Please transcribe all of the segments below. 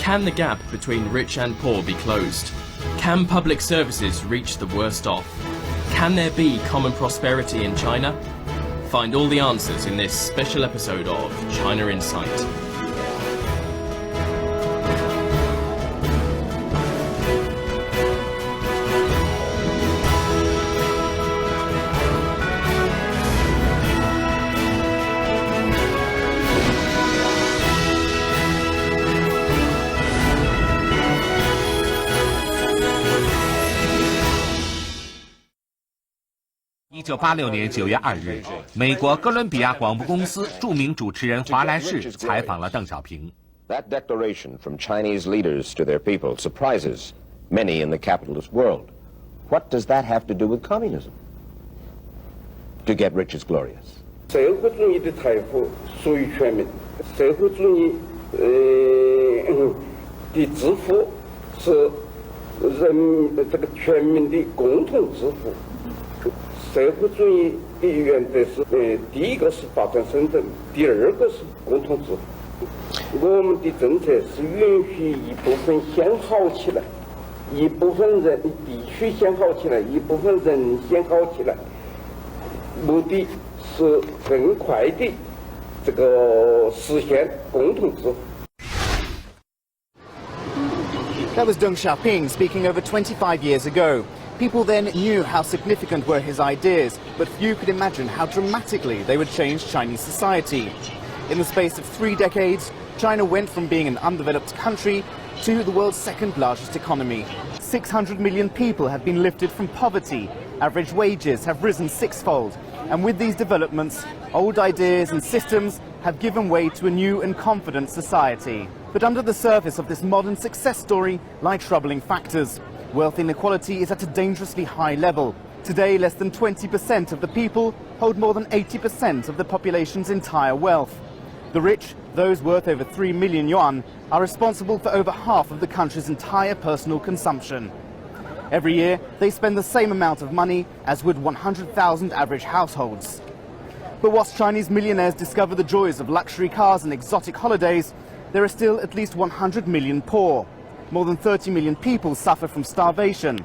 Can the gap between rich and poor be closed? Can public services reach the worst off? Can there be common prosperity in China? Find all the answers in this special episode of China Insight. 1986年9月2日，美国哥伦比亚广播公司著名主持人华莱士采访了邓小平。That declaration from Chinese leaders to their people surprises many in the capitalist world. What does that have to do with communism? To get rich is glorious. 社会主义的财富属于全民，社会主义的致富是这个全民的共同致富。社会主义的原则是，第一个是发展生存，第二个是共同致富。我们的政策是允许一部分先好起来，一部分人必须先好起来，一部分人先好起来，目的是更快地这个实现共同致富。 That was Deng Xiaoping speaking over 25 years ago. People then knew how significant were his ideas, but few could imagine how dramatically they would change Chinese society. In the space of 3 decades, China went from being an undeveloped country to the world's second largest economy. 600 million people have been lifted from poverty. Average wages have risen 6-fold. And with these developments, old ideas and systems have given way to a new and confident society. But under the surface of this modern success story lie troubling factors. Wealth inequality is at a dangerously high level. Today, less than 20% of the people hold more than 80% of the population's entire wealth. The rich, those worth over 3 million yuan, are responsible for over half of the country's entire personal consumption. Every year, they spend the same amount of money as would 100,000 average households. But whilst Chinese millionaires discover the joys of luxury cars and exotic holidays, there are still at least 100 million poor. More than 30 million people suffer from starvation,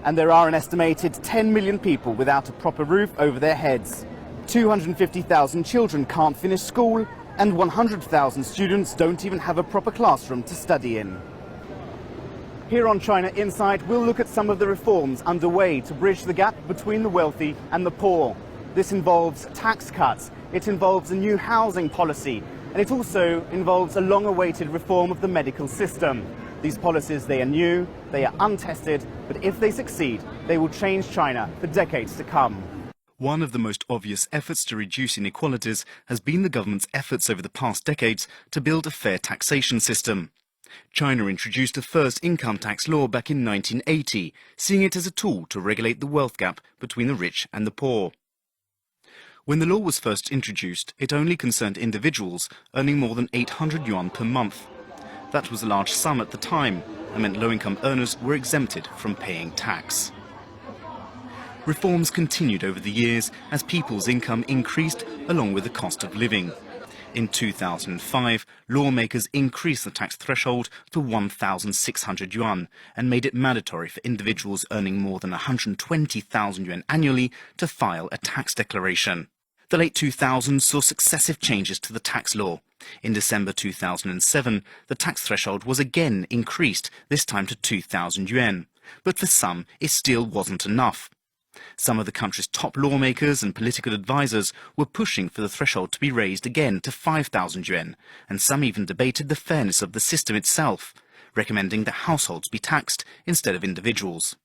and there are an estimated 10 million people without a proper roof over their heads. 250,000 children can't finish school, and 100,000 students don't even have a proper classroom to study in. Here on China Insight, we'll look at some of the reforms underway to bridge the gap between the wealthy and the poor. This involves tax cuts, it involves a new housing policy, and it also involves a long-awaited reform of the medical system. These policies, they are new, they are untested, but if they succeed, they will change China for decades to come. One of the most obvious efforts to reduce inequalities has been the government's efforts over the past decades to build a fair taxation system. China introduced the first income tax law back in 1980, seeing it as a tool to regulate the wealth gap between the rich and the poor. When the law was first introduced, it only concerned individuals earning more than 800 yuan per month. That was a large sum at the time and meant low-income earners were exempted from paying tax. Reforms continued over the years as people's income increased along with the cost of living. In 2005, lawmakers increased the tax threshold to 1,600 yuan and made it mandatory for individuals earning more than 120,000 yuan annually to file a tax declaration. The late 2000s saw successive changes to the tax law. In December 2007, the tax threshold was again increased, this time to 2,000 yuan. But for some, it still wasn't enough. Some of the country's top lawmakers and political advisers were pushing for the threshold to be raised again to 5,000 yuan, and some even debated the fairness of the system itself, recommending that households be taxed instead of individuals.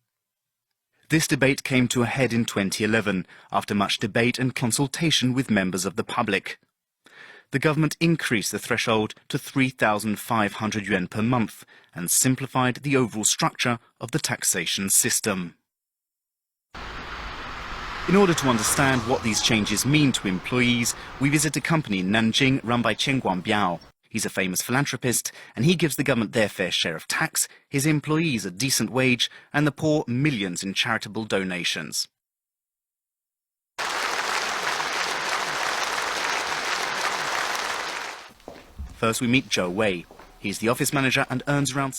This debate came to a head in 2011, after much debate and consultation with members of the public. The government increased the threshold to 3,500 yuan per month and simplified the overall structure of the taxation system. In order to understand what these changes mean to employees, we visit a company in Nanjing run by Chen Guangbiao. He's a famous philanthropist, and he gives the government their fair share of tax, his employees a decent wage, and the poor millions in charitable donations. First, we meet Zhou Wei. He's the office manager and earns around